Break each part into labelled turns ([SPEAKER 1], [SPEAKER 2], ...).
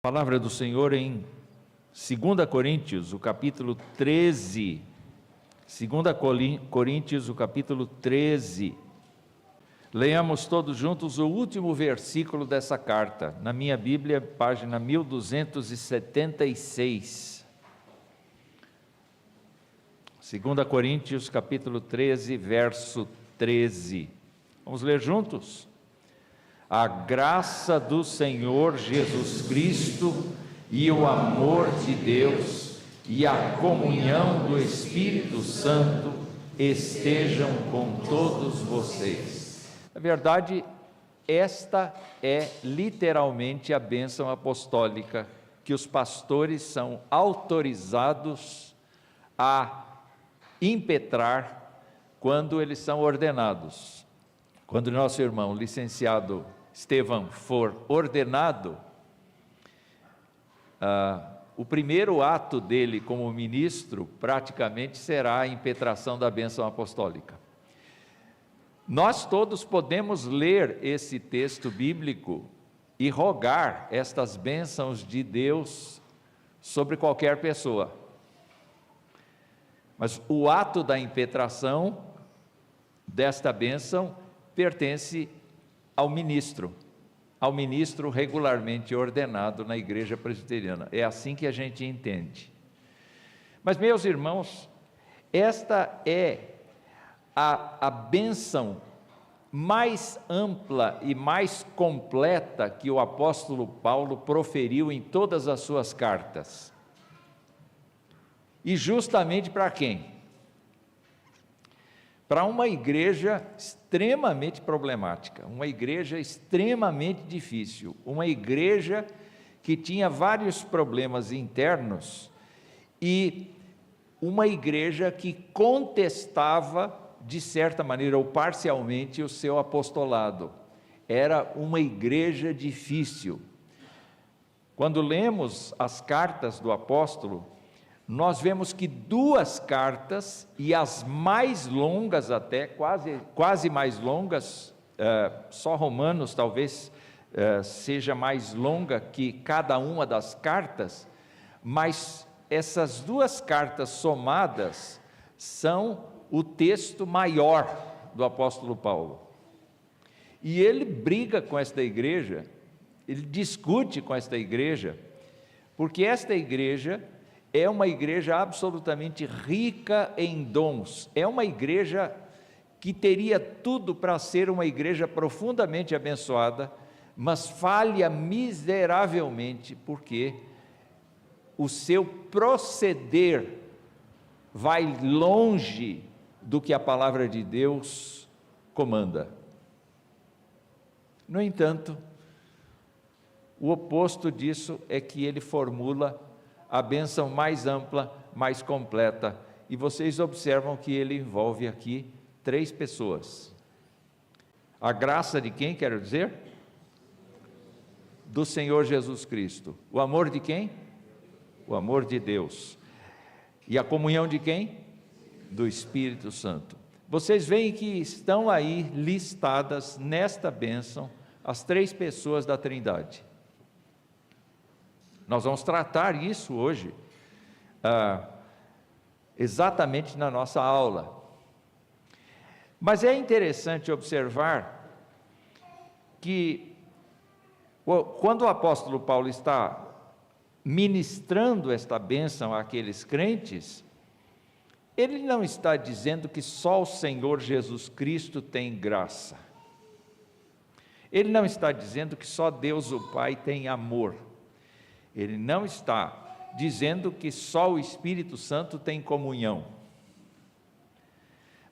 [SPEAKER 1] Palavra do Senhor em 2 Coríntios, o capítulo 13. 2 Coríntios, o capítulo 13. Leamos todos juntos o último versículo dessa carta. Na minha Bíblia, página 1276. 2 Coríntios, capítulo 13, verso 13. Vamos ler juntos? A graça do Senhor Jesus Cristo e o amor de Deus e a comunhão do Espírito Santo estejam com todos vocês. Na verdade, esta é literalmente a bênção apostólica que os pastores são autorizados a impetrar quando eles são ordenados. Quando nosso irmão licenciado Estevão for ordenado, o primeiro ato dele como ministro praticamente será a impetração da bênção apostólica. Nós todos podemos ler esse texto bíblico e rogar estas bênçãos de Deus sobre qualquer pessoa. Mas o ato da impetração desta bênção pertence ao ministro regularmente ordenado na igreja presbiteriana. É assim que a gente entende. Mas, meus irmãos, esta é a bênção mais ampla e mais completa que o apóstolo Paulo proferiu em todas as suas cartas. E justamente para quem? Para uma igreja extremamente problemática, uma igreja extremamente difícil, uma igreja que tinha vários problemas internos e uma igreja que contestava, de certa maneira ou parcialmente, o seu apostolado. Era uma igreja difícil. Quando lemos as cartas do apóstolo, nós vemos que duas cartas, e as mais longas até, quase mais longas, só Romanos talvez seja mais longa que cada uma das cartas, mas essas duas cartas somadas são o texto maior do apóstolo Paulo. E ele briga com esta igreja, ele discute com esta igreja, porque esta igreja é uma igreja absolutamente rica em dons, é uma igreja que teria tudo para ser uma igreja profundamente abençoada, mas falha miseravelmente, porque o seu proceder vai longe do que a palavra de Deus comanda. No entanto, o oposto disso é que ele formula a bênção mais ampla, mais completa, e vocês observam que ele envolve aqui 3 pessoas. A graça de quem, quero dizer? Do Senhor Jesus Cristo. O amor de quem? O amor de Deus. E a comunhão de quem? Do Espírito Santo. Vocês veem que estão aí listadas nesta bênção as 3 pessoas da Trindade. Nós vamos tratar isso hoje, exatamente na nossa aula. Mas é interessante observar que, quando o apóstolo Paulo está ministrando esta bênção àqueles crentes, ele não está dizendo que só o Senhor Jesus Cristo tem graça. Ele não está dizendo que só Deus o Pai tem amor. Ele não está dizendo que só o Espírito Santo tem comunhão,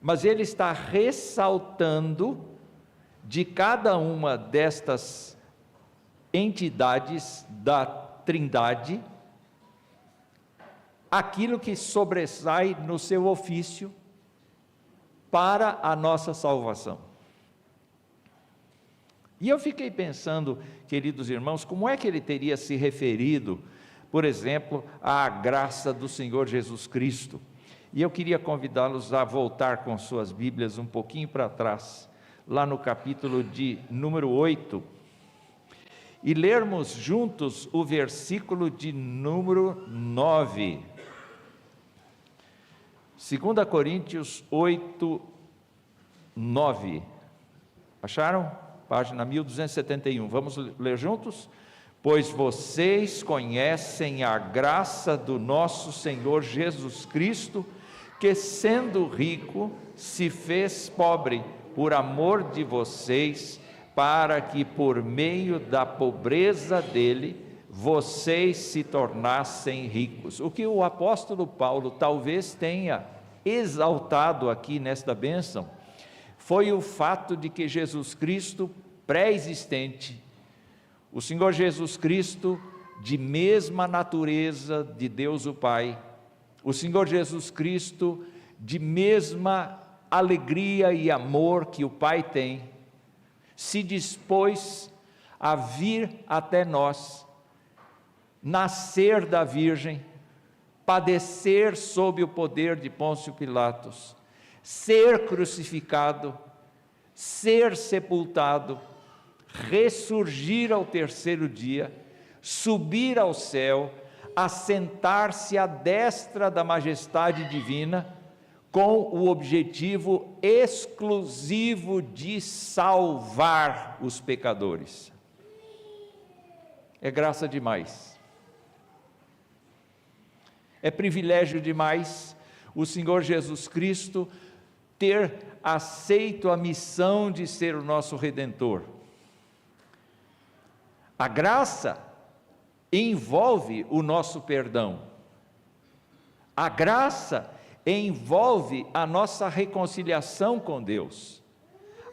[SPEAKER 1] mas ele está ressaltando de cada uma destas entidades da Trindade aquilo que sobressai no seu ofício para a nossa salvação. E eu fiquei pensando, queridos irmãos, como é que ele teria se referido, por exemplo, à graça do Senhor Jesus Cristo? E eu queria convidá-los a voltar com suas Bíblias um pouquinho para trás, lá no capítulo de número 8, e lermos juntos o versículo de número 9. 2 Coríntios 8, 9. Acharam? Página 1271. Vamos ler juntos? Pois vocês conhecem a graça do nosso Senhor Jesus Cristo, que sendo rico, se fez pobre por amor de vocês, para que por meio da pobreza dele, vocês se tornassem ricos. O que o apóstolo Paulo talvez tenha exaltado aqui nesta bênção, foi o fato de que Jesus Cristo, pré-existente, o Senhor Jesus Cristo, de mesma natureza de Deus o Pai, o Senhor Jesus Cristo, de mesma alegria e amor que o Pai tem, se dispôs a vir até nós, nascer da Virgem, padecer sob o poder de Pôncio Pilatos, ser crucificado, ser sepultado, ressurgir ao terceiro dia, subir ao céu, assentar-se à destra da majestade divina, com o objetivo exclusivo de salvar os pecadores. É graça demais. É privilégio demais o Senhor Jesus Cristo ter aceito a missão de ser o nosso Redentor. A graça envolve o nosso perdão. A graça envolve a nossa reconciliação com Deus.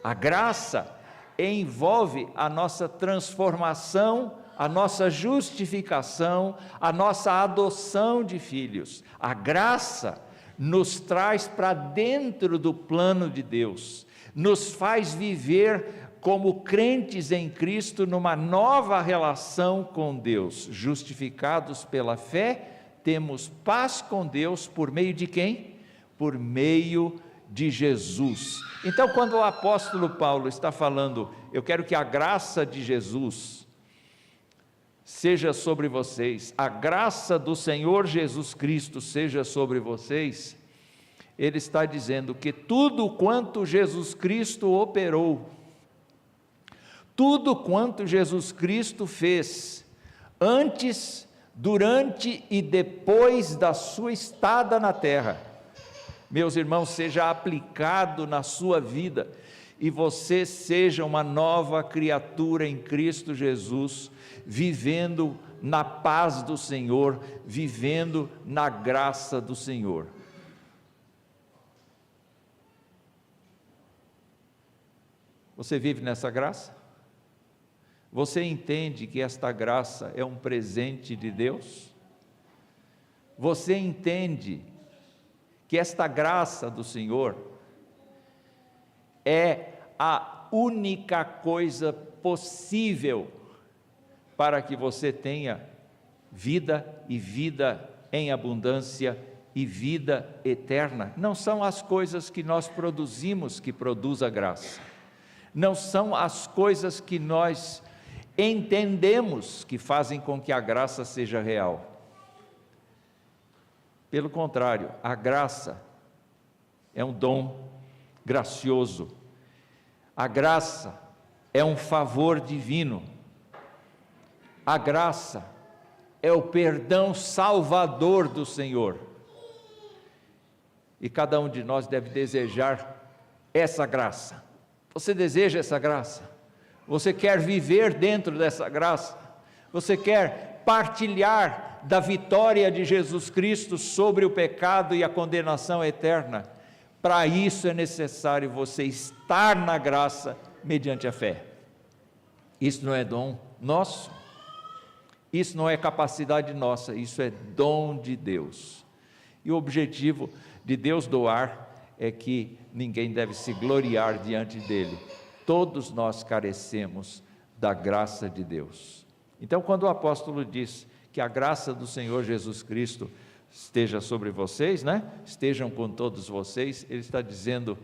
[SPEAKER 1] A graça envolve a nossa transformação, a nossa justificação, a nossa adoção de filhos. A graça nos traz para dentro do plano de Deus, nos faz viver como crentes em Cristo numa nova relação com Deus. Justificados pela fé, temos paz com Deus por meio de quem? Por meio de Jesus. Então, quando o apóstolo Paulo está falando, eu quero que a graça de Jesus seja sobre vocês, a graça do Senhor Jesus Cristo seja sobre vocês, ele está dizendo que tudo quanto Jesus Cristo operou, tudo quanto Jesus Cristo fez, antes, durante e depois da sua estada na terra, meus irmãos, seja aplicado na sua vida, e você seja uma nova criatura em Cristo Jesus, vivendo na paz do Senhor, vivendo na graça do Senhor. Você vive nessa graça? Você entende que esta graça é um presente de Deus? Você entende que esta graça do Senhor é a única coisa possível para que você tenha vida e vida em abundância e vida eterna? Não são as coisas que nós produzimos que produz a graça, não são as coisas que nós entendemos que fazem com que a graça seja real. Pelo contrário, a graça é um dom gracioso, a graça é um favor divino, a graça é o perdão salvador do Senhor, e cada um de nós deve desejar essa graça. Você deseja essa graça? Você quer viver dentro dessa graça? Você quer partilhar da vitória de Jesus Cristo sobre o pecado e a condenação eterna? Para isso é necessário você estar na graça mediante a fé. Isso não é dom nosso, isso não é capacidade nossa, isso é dom de Deus. E o objetivo de Deus doar é que ninguém deve se gloriar diante dele. Todos nós carecemos da graça de Deus. Então, quando o apóstolo diz que a graça do Senhor Jesus Cristo esteja sobre vocês, estejam com todos vocês, ele está dizendo,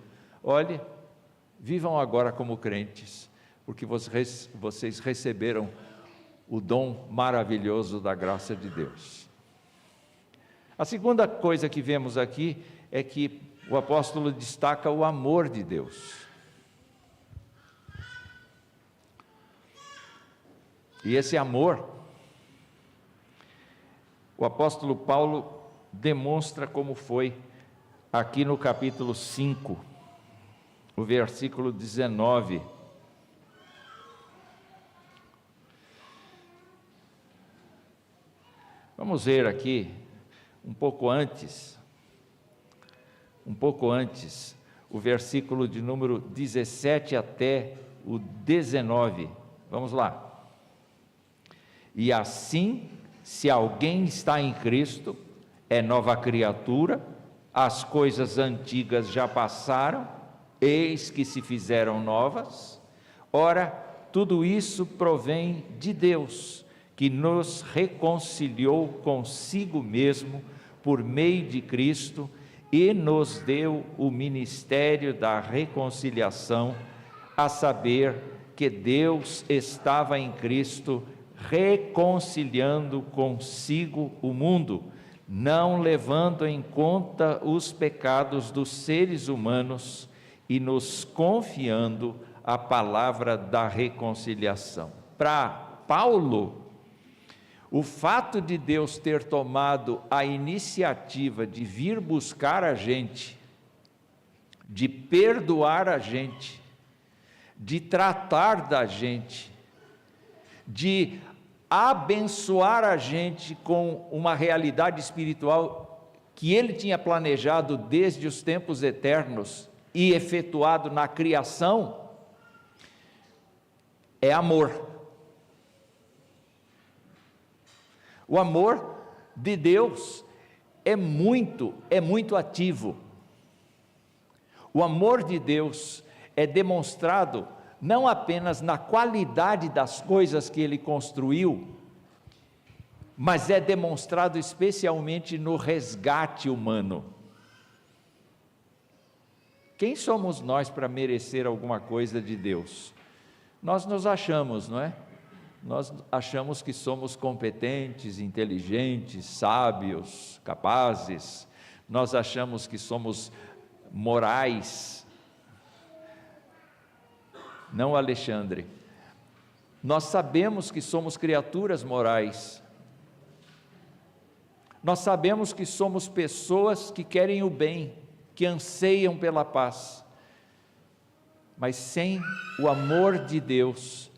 [SPEAKER 1] olhe, vivam agora como crentes, porque vocês receberam o dom maravilhoso da graça de Deus. A segunda coisa que vemos aqui é que o apóstolo destaca o amor de Deus. E esse amor, o apóstolo Paulo demonstra como foi aqui no capítulo 5, o versículo 19. Vamos ver aqui, um pouco antes, o versículo de número 17 até o 19. Vamos lá. E assim, se alguém está em Cristo, é nova criatura, as coisas antigas já passaram, eis que se fizeram novas. Ora, tudo isso provém de Deus, que nos reconciliou consigo mesmo por meio de Cristo e nos deu o ministério da reconciliação, a saber que Deus estava em Cristo reconciliando consigo o mundo, não levando em conta os pecados dos seres humanos e nos confiando a palavra da reconciliação. Para Paulo, o fato de Deus ter tomado a iniciativa de vir buscar a gente, de perdoar a gente, de tratar da gente, de abençoar a gente com uma realidade espiritual que Ele tinha planejado desde os tempos eternos e efetuado na criação, é amor. O amor de Deus é muito ativo. O amor de Deus é demonstrado não apenas na qualidade das coisas que Ele construiu, mas é demonstrado especialmente no resgate humano. Quem somos nós para merecer alguma coisa de Deus? Nós nos achamos, não é? Nós achamos que somos competentes, inteligentes, sábios, capazes. Nós achamos que somos morais. Não, Alexandre. Nós sabemos que somos criaturas morais. Nós sabemos que somos pessoas que querem o bem, que anseiam pela paz. Mas sem o amor de Deus,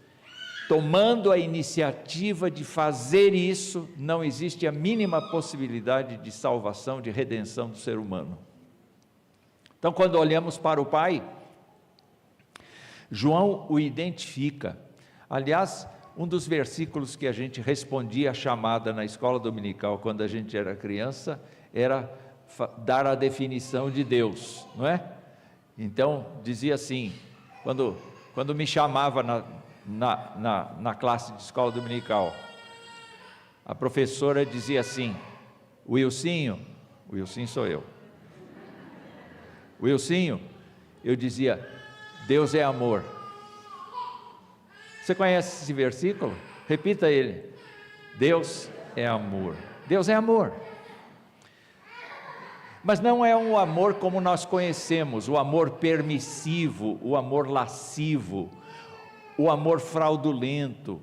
[SPEAKER 1] tomando a iniciativa de fazer isso, não existe a mínima possibilidade de salvação, de redenção do ser humano. Então, quando olhamos para o Pai, João o identifica. Aliás, um dos versículos que a gente respondia à chamada na escola dominical quando a gente era criança, era dar a definição de Deus, não é? Então, dizia assim, quando me chamava na classe de escola dominical, a professora dizia assim: Wilsinho sou eu, Wilsinho, eu dizia, Deus é amor. Você conhece esse versículo? Repita ele. Deus é amor. Deus é amor. Mas não é um amor como nós conhecemos, o amor permissivo, o amor lascivo, o amor fraudulento.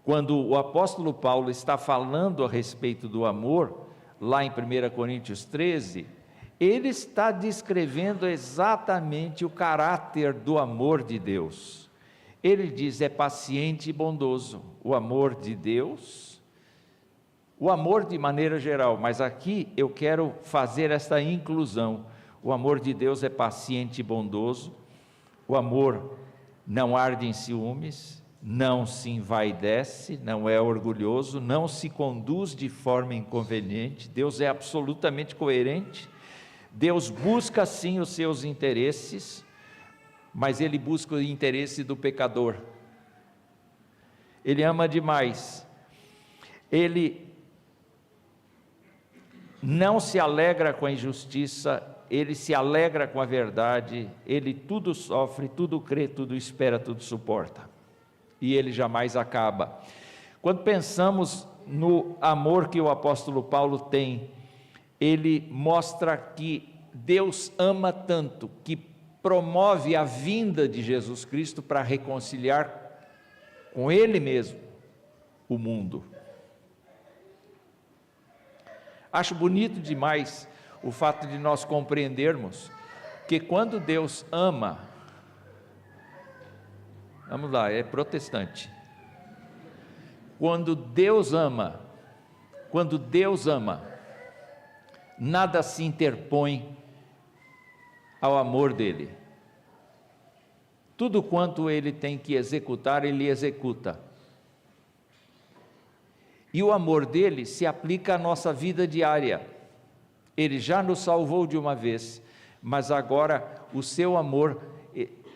[SPEAKER 1] Quando o apóstolo Paulo está falando a respeito do amor, lá em 1 Coríntios 13, ele está descrevendo exatamente o caráter do amor de Deus. Ele diz, é paciente e bondoso. O amor de Deus, o amor de maneira geral, mas aqui eu quero fazer esta inclusão. O amor de Deus é paciente e bondoso. O amor não arde em ciúmes, não se envaidece, não é orgulhoso, não se conduz de forma inconveniente. Deus é absolutamente coerente. Deus busca sim os seus interesses, mas Ele busca o interesse do pecador. Ele ama demais. Ele não se alegra com a injustiça, Ele se alegra com a verdade. Ele tudo sofre, tudo crê, tudo espera, tudo suporta. E Ele jamais acaba. Quando pensamos no amor que o apóstolo Paulo tem, ele mostra que Deus ama tanto, que promove a vinda de Jesus Cristo para reconciliar com Ele mesmo o mundo. Acho bonito demais o fato de nós compreendermos que quando Deus ama, vamos lá, é protestante. Quando Deus ama, nada se interpõe ao amor dele. Tudo quanto ele tem que executar, ele executa. E o amor dele se aplica à nossa vida diária. Ele já nos salvou de uma vez, mas agora o seu amor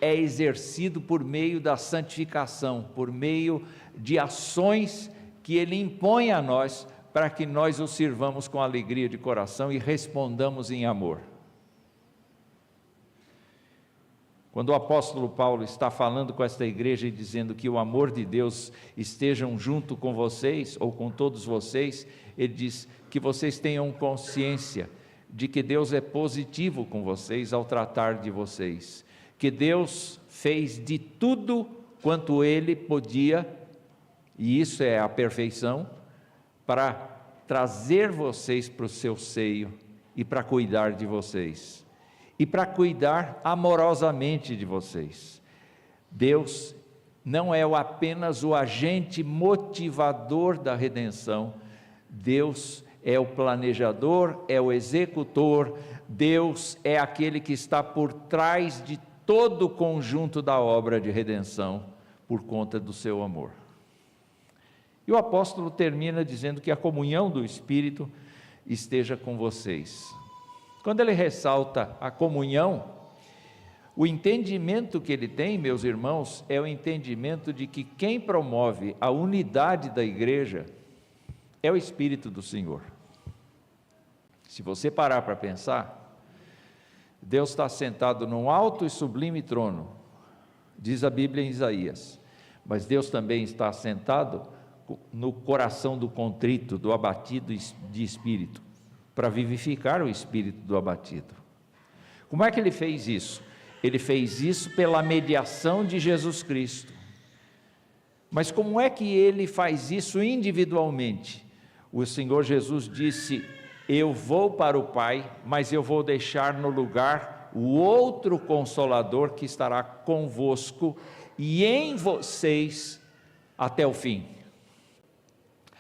[SPEAKER 1] é exercido por meio da santificação, por meio de ações que ele impõe a nós, para que nós o sirvamos com alegria de coração e respondamos em amor. Quando o apóstolo Paulo está falando com esta igreja e dizendo que o amor de Deus estejam junto com vocês, ou com todos vocês, ele diz que vocês tenham consciência de que Deus é positivo com vocês ao tratar de vocês, que Deus fez de tudo quanto Ele podia, e isso é a perfeição, para trazer vocês para o seu seio e para cuidar de vocês. E para cuidar amorosamente de vocês. Deus não é apenas o agente motivador da redenção, Deus é o planejador, é o executor, Deus é aquele que está por trás de todo o conjunto da obra de redenção, por conta do seu amor. E o apóstolo termina dizendo que a comunhão do Espírito esteja com vocês. Quando ele ressalta a comunhão, o entendimento que ele tem, meus irmãos, é o entendimento de que quem promove a unidade da igreja é o Espírito do Senhor. Se você parar para pensar, Deus está sentado num alto e sublime trono, diz a Bíblia em Isaías, mas Deus também está sentado no coração do contrito, do abatido de espírito, para vivificar o espírito do abatido. Como é que ele fez isso? Ele fez isso pela mediação de Jesus Cristo. Mas como é que ele faz isso individualmente? O Senhor Jesus disse: eu vou para o Pai, mas eu vou deixar no lugar o outro Consolador que estará convosco e em vocês até o fim.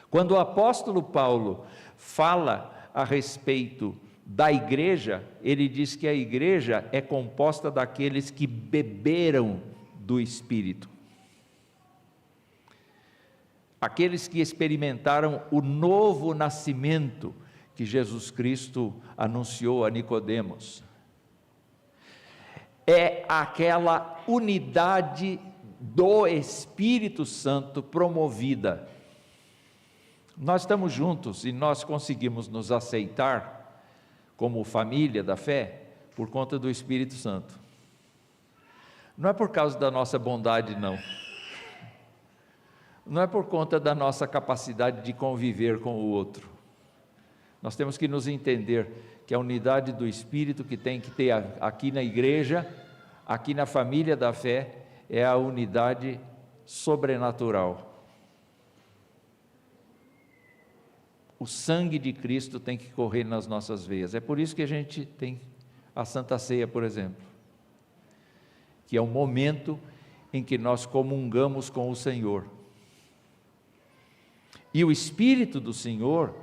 [SPEAKER 1] Quando o apóstolo Paulo fala a respeito da igreja, ele diz que a igreja é composta daqueles que beberam do Espírito. Aqueles que experimentaram o novo nascimento que Jesus Cristo anunciou a Nicodemos. É aquela unidade do Espírito Santo promovida. Nós estamos juntos e nós conseguimos nos aceitar como família da fé por conta do Espírito Santo. Não é por causa da nossa bondade, não. Não é por conta da nossa capacidade de conviver com o outro. Nós temos que nos entender que a unidade do Espírito que tem que ter aqui na igreja, aqui na família da fé, é a unidade sobrenatural. O sangue de Cristo tem que correr nas nossas veias. É por isso que a gente tem a Santa Ceia, por exemplo, que é o momento em que nós comungamos com o Senhor. E o Espírito do Senhor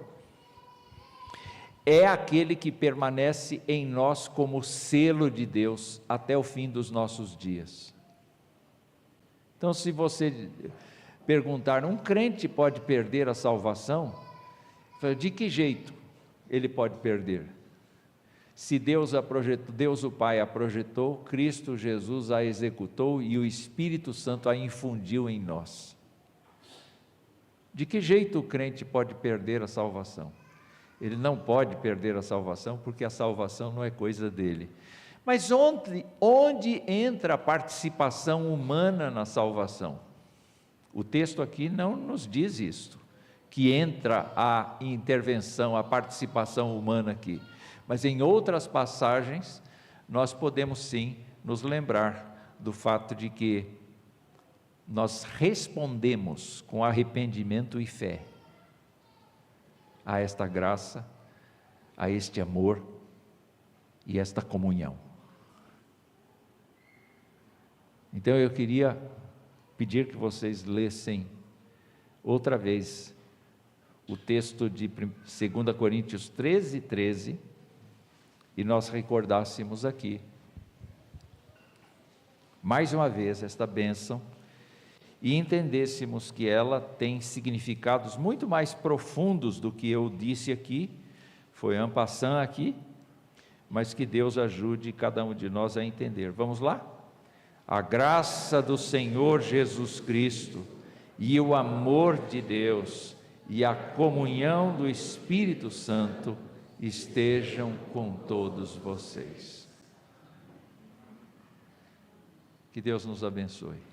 [SPEAKER 1] é aquele que permanece em nós como selo de Deus até o fim dos nossos dias. Então, se você perguntar, um crente pode perder a salvação? De que jeito ele pode perder? Se Deus a projetou, Deus o Pai a projetou, Cristo Jesus a executou e o Espírito Santo a infundiu em nós. De que jeito o crente pode perder a salvação? Ele não pode perder a salvação, porque a salvação não é coisa dele. Mas onde entra a participação humana na salvação? O texto aqui não nos diz isto, que entra a intervenção, a participação humana aqui, mas em outras passagens nós podemos sim nos lembrar do fato de que nós respondemos com arrependimento e fé a esta graça, a este amor e esta comunhão. Então eu queria pedir que vocês lessem outra vez o texto de 2 Coríntios 13:13 e nós recordássemos aqui mais uma vez esta bênção e entendêssemos que ela tem significados muito mais profundos do que eu disse aqui, foi en passant aqui, mas que Deus ajude cada um de nós a entender. Vamos lá? A graça do Senhor Jesus Cristo e o amor de Deus e a comunhão do Espírito Santo estejam com todos vocês. Que Deus nos abençoe.